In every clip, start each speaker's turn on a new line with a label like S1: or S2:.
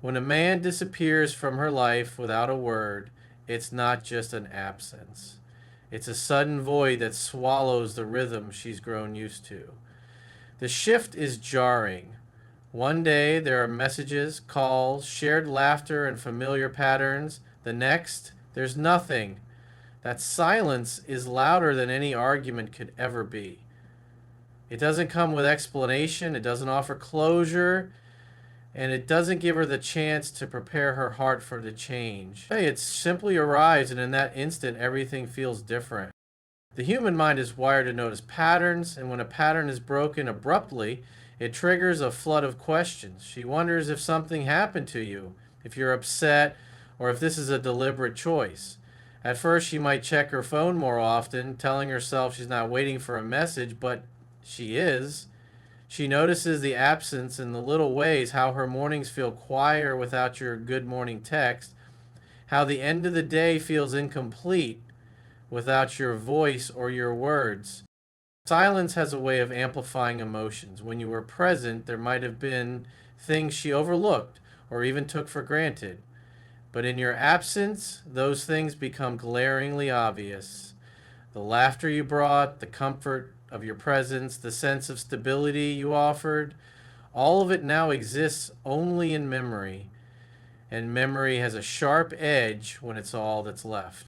S1: When a man disappears from her life without a word, it's not just an absence. It's a sudden void that swallows the rhythm she's grown used to. The shift is jarring. One day there are messages, calls, shared laughter, and familiar patterns. The next, there's nothing. That silence is louder than any argument could ever be. It doesn't come with explanation, it doesn't offer closure, and it doesn't give her the chance to prepare her heart for the change. Hey, it simply arrives, and in that instant, everything feels different. The human mind is wired to notice patterns, and when a pattern is broken abruptly, it triggers a flood of questions. She wonders if something happened to you, if you're upset, or if this is a deliberate choice. At first, she might check her phone more often, telling herself she's not waiting for a message, but she is. She notices the absence in the little ways, how her mornings feel quieter without your good morning text, how the end of the day feels incomplete without your voice or your words. Silence has a way of amplifying emotions. When you were present, there might have been things she overlooked or even took for granted. But in your absence, those things become glaringly obvious. The laughter you brought, the comfort of your presence, the sense of stability you offered, all of it now exists only in memory. And memory has a sharp edge when it's all that's left.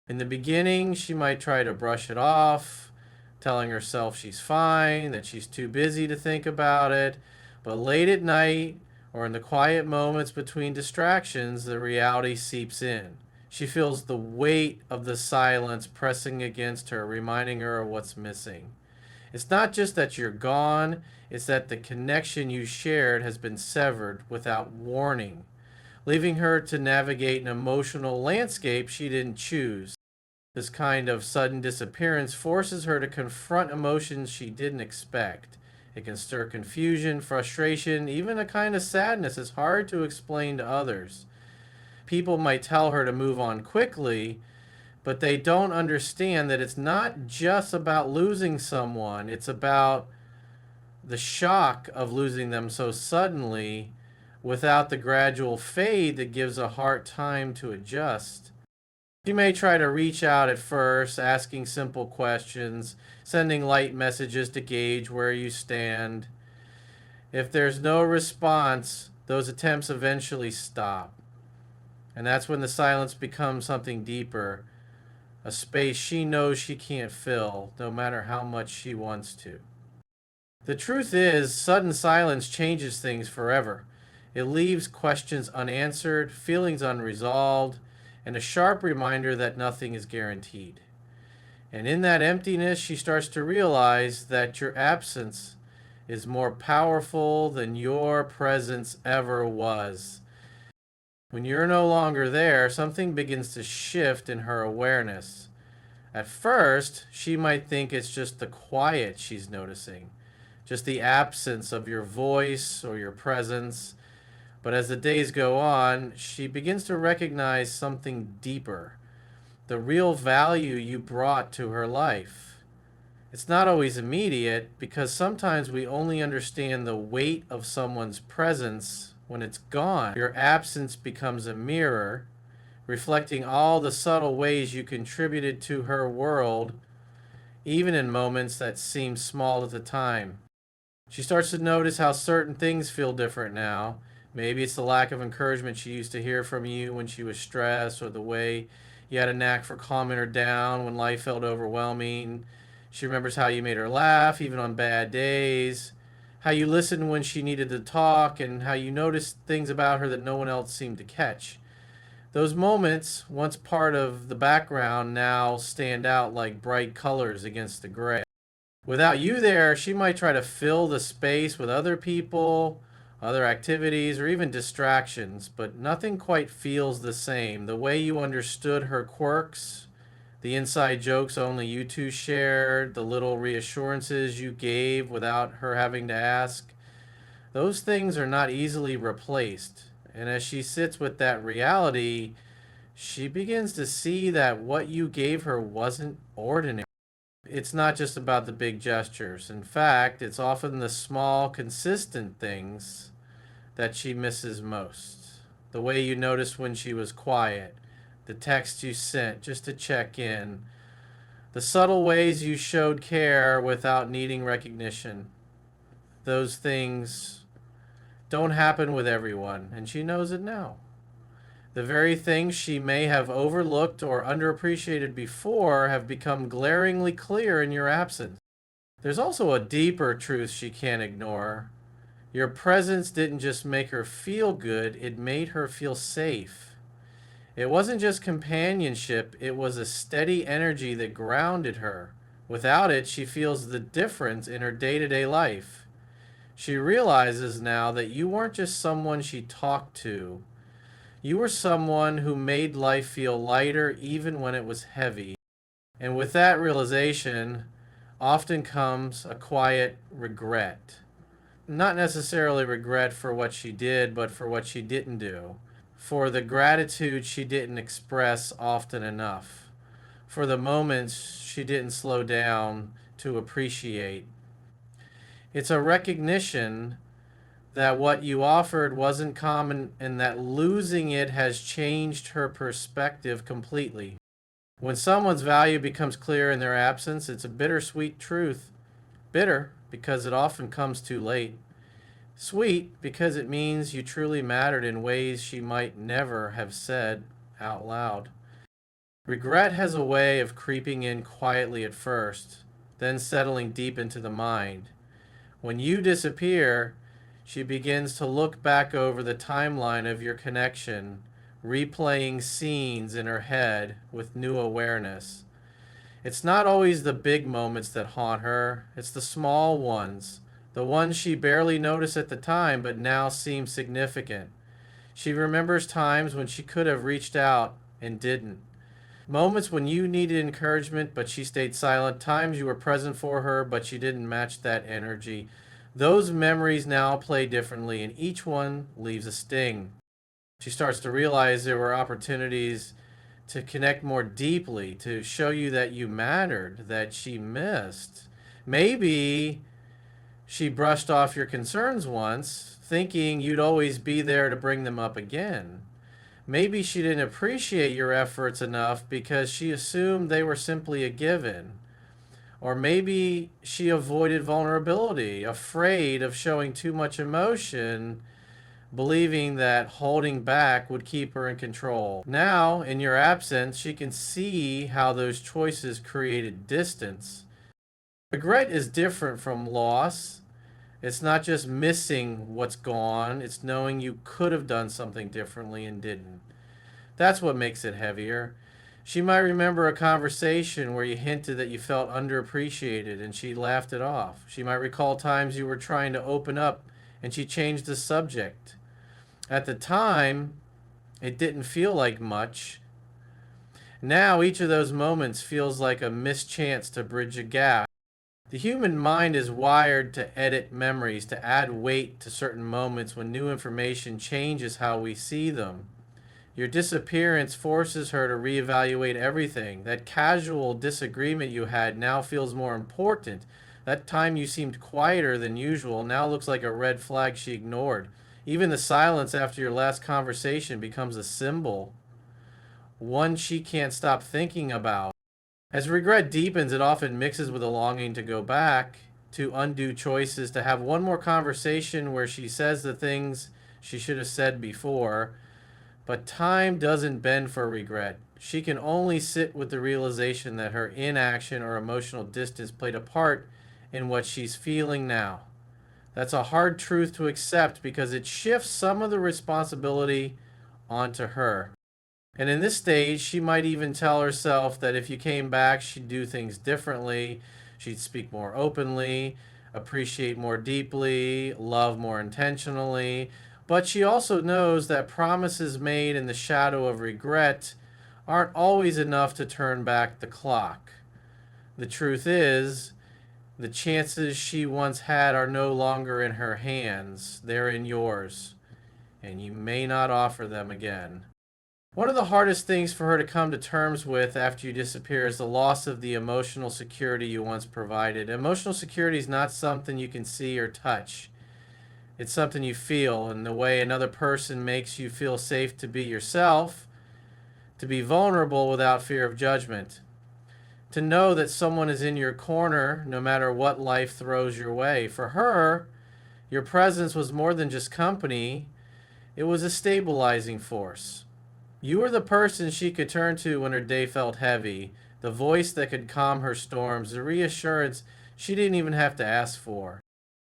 S1: In the beginning, she might try to brush it off, telling herself she's fine, that she's too busy to think about it. But late at night, or in the quiet moments between distractions, the reality seeps in. She feels the weight of the silence pressing against her, reminding her of what's missing. It's not just that you're gone, it's that the connection you shared has been severed without warning, leaving her to navigate an emotional landscape she didn't choose. This kind of sudden disappearance forces her to confront emotions she didn't expect. It can stir confusion, frustration, even a kind of sadness. It's hard to explain to others. People might tell her to move on quickly, but they don't understand that it's not just about losing someone, it's about the shock of losing them so suddenly without the gradual fade that gives a heart time to adjust. You may try to reach out at first, asking simple questions, sending light messages to gauge where you stand. If there's no response, those attempts eventually stop. And that's when the silence becomes something deeper, a space she knows she can't fill, no matter how much she wants to. The truth is, sudden silence changes things forever. It leaves questions unanswered, feelings unresolved, and a sharp reminder that nothing is guaranteed. And in that emptiness, she starts to realize that your absence is more powerful than your presence ever was. When you're no longer there, something begins to shift in her awareness. At first, she might think it's just the quiet she's noticing, just the absence of your voice or your presence. But as the days go on, she begins to recognize something deeper, the real value you brought to her life. It's not always immediate because sometimes we only understand the weight of someone's presence when it's gone. Your absence becomes a mirror, reflecting all the subtle ways you contributed to her world, even in moments that seem small at the time. She starts to notice how certain things feel different now. Maybe it's the lack of encouragement she used to hear from you when she was stressed, or the way you had a knack for calming her down when life felt overwhelming. She remembers how you made her laugh, even on bad days, how you listened when she needed to talk, and how you noticed things about her that no one else seemed to catch. Those moments, once part of the background, now stand out like bright colors against the gray. Without you there, she might try to fill the space with other people, other activities, or even distractions, but nothing quite feels the same. The way you understood her quirks, the inside jokes only you two shared, the little reassurances you gave without her having to ask, those things are not easily replaced. And as she sits with that reality, she begins to see that what you gave her wasn't ordinary. It's not just about the big gestures. In fact, it's often the small, consistent things that she misses most. The way you noticed when she was quiet, the text you sent just to check in, the subtle ways you showed care without needing recognition. Those things don't happen with everyone, and she knows it now. The very things she may have overlooked or underappreciated before have become glaringly clear in your absence. There's also a deeper truth she can't ignore. Your presence didn't just make her feel good, it made her feel safe. It wasn't just companionship, it was a steady energy that grounded her. Without it, she feels the difference in her day to day life. She realizes now that you weren't just someone she talked to, you were someone who made life feel lighter even when it was heavy. And with that realization, often comes a quiet regret. Not necessarily regret for what she did, but for what she didn't do. For the gratitude she didn't express often enough. For the moments she didn't slow down to appreciate. It's a recognition that what you offered wasn't common and that losing it has changed her perspective completely. When someone's value becomes clear in their absence, it's a bittersweet truth. Bitter because it often comes too late. Sweet because it means you truly mattered in ways she might never have said out loud. Regret has a way of creeping in quietly at first, then settling deep into the mind. When you disappear, she begins to look back over the timeline of your connection, replaying scenes in her head with new awareness. It's not always the big moments that haunt her, it's the small ones, the ones she barely noticed at the time but now seem significant. She remembers times when she could have reached out and didn't. Moments when you needed encouragement but she stayed silent. Times you were present for her but she didn't match that energy. Those memories now play differently and each one leaves a sting. She starts to realize there were opportunities to connect more deeply, to show you that you mattered, that she missed. Maybe she brushed off your concerns once, thinking you'd always be there to bring them up again. Maybe she didn't appreciate your efforts enough because she assumed they were simply a given. Or maybe she avoided vulnerability, afraid of showing too much emotion, believing that holding back would keep her in control. Now, in your absence, she can see how those choices created distance. Regret is different from loss. It's not just missing what's gone, it's knowing you could have done something differently and didn't. That's what makes it heavier. She might remember a conversation where you hinted that you felt underappreciated and she laughed it off. She might recall times you were trying to open up and she changed the subject. At the time, it didn't feel like much. Now, each of those moments feels like a missed chance to bridge a gap. The human mind is wired to edit memories, to add weight to certain moments when new information changes how we see them. Your disappearance forces her to reevaluate everything. That casual disagreement you had now feels more important. That time you seemed quieter than usual now looks like a red flag she ignored. Even the silence after your last conversation becomes a symbol, one she can't stop thinking about. As regret deepens, it often mixes with a longing to go back, to undo choices, to have one more conversation where she says the things she should have said before. But time doesn't bend for regret. She can only sit with the realization that her inaction or emotional distance played a part in what she's feeling now. That's a hard truth to accept because it shifts some of the responsibility onto her. And in this stage, she might even tell herself that if you came back, she'd do things differently. She'd speak more openly, appreciate more deeply, love more intentionally. But she also knows that promises made in the shadow of regret aren't always enough to turn back the clock. The truth is, the chances she once had are no longer in her hands, they're in yours, and you may not offer them again. One of the hardest things for her to come to terms with after you disappear is the loss of the emotional security you once provided. Emotional security is not something you can see or touch. It's something you feel, and the way another person makes you feel safe to be yourself, to be vulnerable without fear of judgment, to know that someone is in your corner no matter what life throws your way. For her, your presence was more than just company, it was a stabilizing force. You were the person she could turn to when her day felt heavy, the voice that could calm her storms, the reassurance she didn't even have to ask for.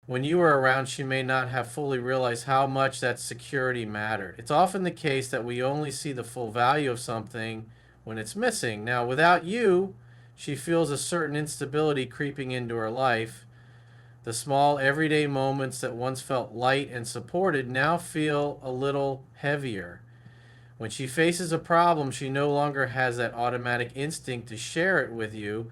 S1: When you were around, she may not have fully realized how much that security mattered. It's often the case that we only see the full value of something when it's missing. Now, without you, she feels a certain instability creeping into her life. The small, everyday moments that once felt light and supported now feel a little heavier. When she faces a problem, she no longer has that automatic instinct to share it with you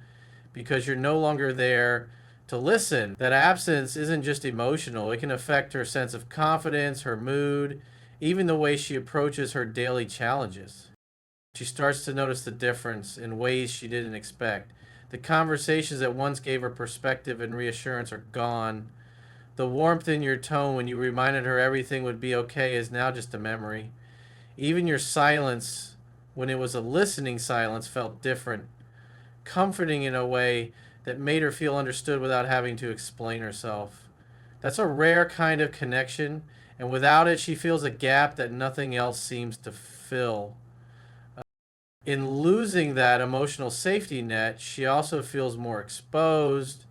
S1: because you're no longer there to listen. That absence isn't just emotional, it can affect her sense of confidence, her mood, even the way she approaches her daily challenges. She starts to notice the difference in ways she didn't expect. The conversations that once gave her perspective and reassurance are gone. The warmth in your tone when you reminded her everything would be okay is now just a memory. Even your silence, when it was a listening silence, felt different, comforting in a way that made her feel understood without having to explain herself. That's a rare kind of connection, and without it, she feels a gap that nothing else seems to fill. In losing that emotional safety net, she also feels more exposed.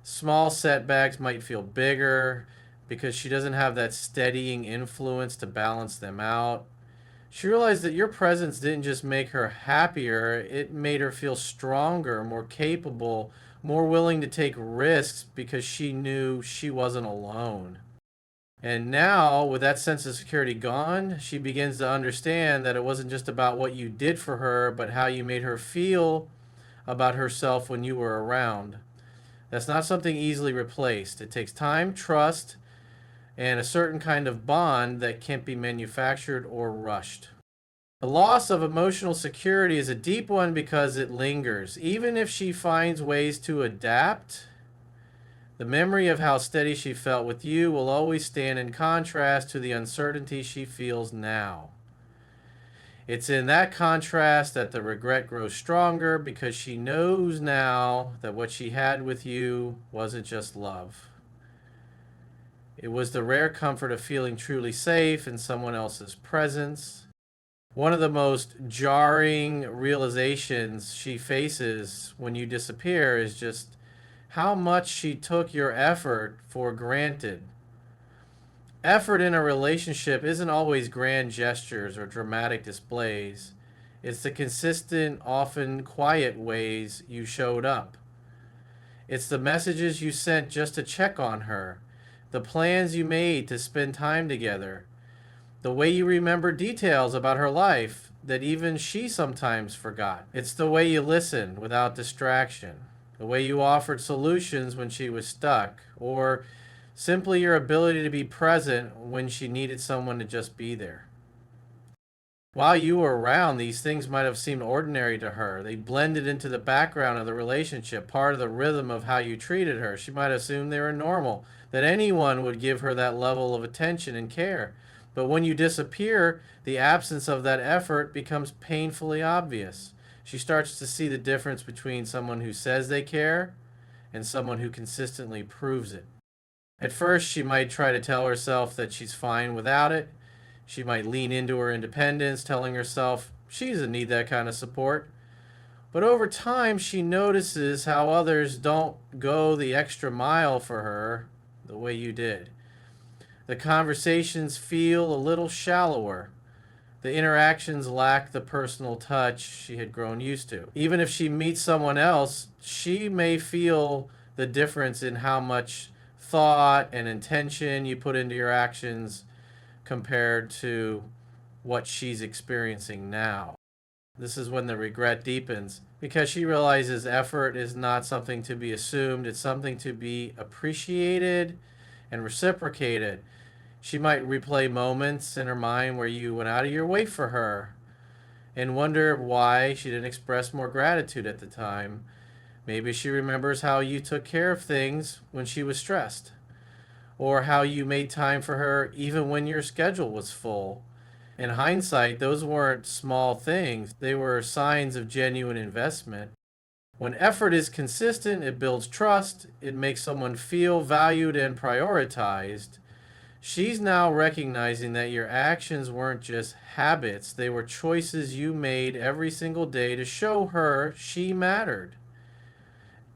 S1: Small setbacks might feel bigger because she doesn't have that steadying influence to balance them out. She realized that your presence didn't just make her happier, it made her feel stronger, more capable, more willing to take risks because she knew she wasn't alone. And now, with that sense of security gone, she begins to understand that it wasn't just about what you did for her, but how you made her feel about herself when you were around. That's not something easily replaced. It takes time, trust, and a certain kind of bond that can't be manufactured or rushed. The loss of emotional security is a deep one because it lingers. Even if she finds ways to adapt, the memory of how steady she felt with you will always stand in contrast to the uncertainty she feels now. It's in that contrast that the regret grows stronger because she knows now that what she had with you wasn't just love. It was the rare comfort of feeling truly safe in someone else's presence. One of the most jarring realizations she faces when you disappear is just how much she took your effort for granted. Effort in a relationship isn't always grand gestures or dramatic displays. It's the consistent, often quiet ways you showed up. It's the messages you sent just to check on her, the plans you made to spend time together, the way you remember details about her life that even she sometimes forgot. It's the way you listened without distraction, the way you offered solutions when she was stuck, or simply your ability to be present when she needed someone to just be there. While you were around, these things might have seemed ordinary to her. They blended into the background of the relationship, part of the rhythm of how you treated her. She might assume they were normal, that anyone would give her that level of attention and care. But when you disappear, the absence of that effort becomes painfully obvious. She starts to see the difference between someone who says they care and someone who consistently proves it. At first, she might try to tell herself that she's fine without it. She might lean into her independence, telling herself she doesn't need that kind of support. But over time, she notices how others don't go the extra mile for her the way you did. The conversations feel a little shallower. The interactions lack the personal touch she had grown used to. Even if she meets someone else, she may feel the difference in how much thought and intention you put into your actions compared to what she's experiencing now. This is when the regret deepens because she realizes effort is not something to be assumed, it's something to be appreciated and reciprocated. She might replay moments in her mind where you went out of your way for her and wonder why she didn't express more gratitude at the time. Maybe she remembers how you took care of things when she was stressed. or how you made time for her even when your schedule was full. In hindsight, those weren't small things, they were signs of genuine investment. When effort is consistent, it builds trust, it makes someone feel valued and prioritized. She's now recognizing that your actions weren't just habits, they were choices you made every single day to show her she mattered.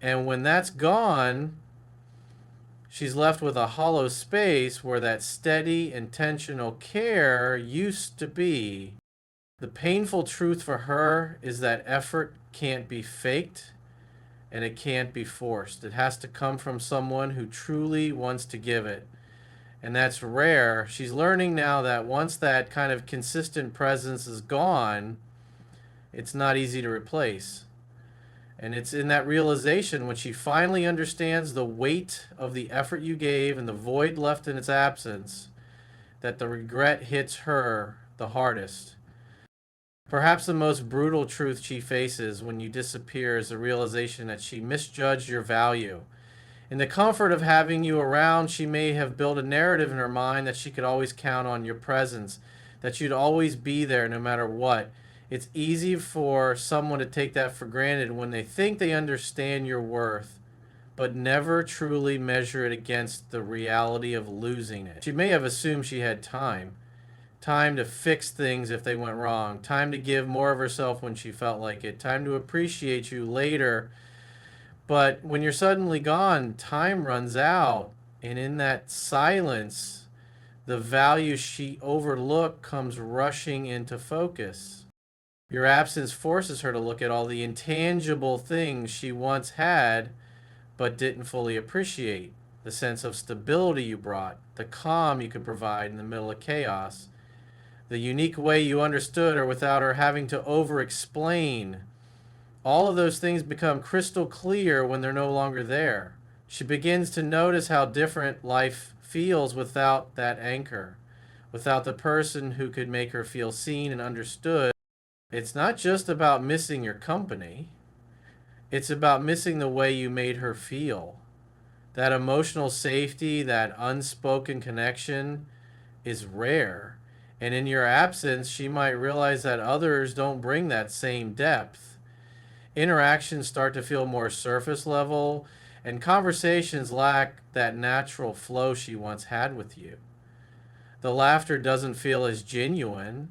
S1: And when that's gone, she's left with a hollow space where that steady, intentional care used to be. The painful truth for her is that effort can't be faked and it can't be forced. It has to come from someone who truly wants to give it. And that's rare. She's learning now that once that kind of consistent presence is gone, it's not easy to replace. And it's in that realization when she finally understands the weight of the effort you gave and the void left in its absence that the regret hits her the hardest. Perhaps the most brutal truth she faces when you disappear is the realization that she misjudged your value. In the comfort of having you around, she may have built a narrative in her mind that she could always count on your presence, that you'd always be there no matter what. It's easy for someone to take that for granted when they think they understand your worth, but never truly measure it against the reality of losing it. She may have assumed she had time to fix things if they went wrong, time to give more of herself when she felt like it, time to appreciate you later. But when you're suddenly gone, time runs out. And in that silence, the value she overlooked comes rushing into focus. Your absence forces her to look at all the intangible things she once had but didn't fully appreciate. The sense of stability you brought, the calm you could provide in the middle of chaos, the unique way you understood her without her having to over explain. All of those things become crystal clear when they're no longer there. She begins to notice how different life feels without that anchor, without the person who could make her feel seen and understood. It's not just about missing your company, it's about missing the way you made her feel. That emotional safety, that unspoken connection is rare. And in your absence, she might realize that others don't bring that same depth. Interactions start to feel more surface level, and conversations lack that natural flow she once had with you. The laughter doesn't feel as genuine,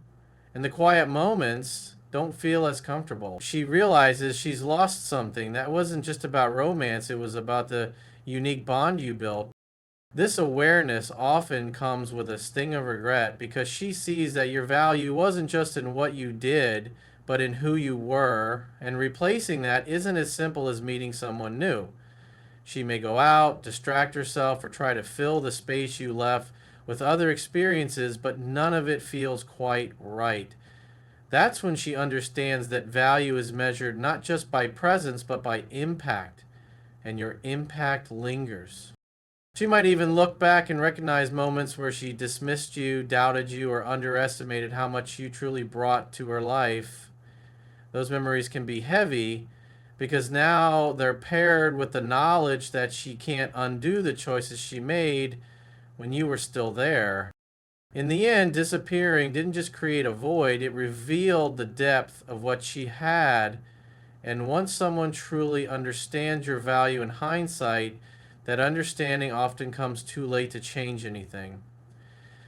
S1: and the quiet moments don't feel as comfortable. She realizes she's lost something that wasn't just about romance, it was about the unique bond you built. This awareness often comes with a sting of regret because she sees that your value wasn't just in what you did, but in who you were, and replacing that isn't as simple as meeting someone new. She may go out, distract herself, or try to fill the space you left with other experiences, but none of it feels quite right. That's when she understands that value is measured not just by presence, but by impact, and your impact lingers. She might even look back and recognize moments where she dismissed you, doubted you, or underestimated how much you truly brought to her life. Those memories can be heavy because now they're paired with the knowledge that she can't undo the choices she made when you were still there. In the end, disappearing didn't just create a void, it revealed the depth of what she had. And once someone truly understands your value in hindsight, that understanding often comes too late to change anything.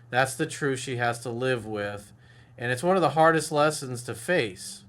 S1: That's the truth she has to live with, and it's one of the hardest lessons to face.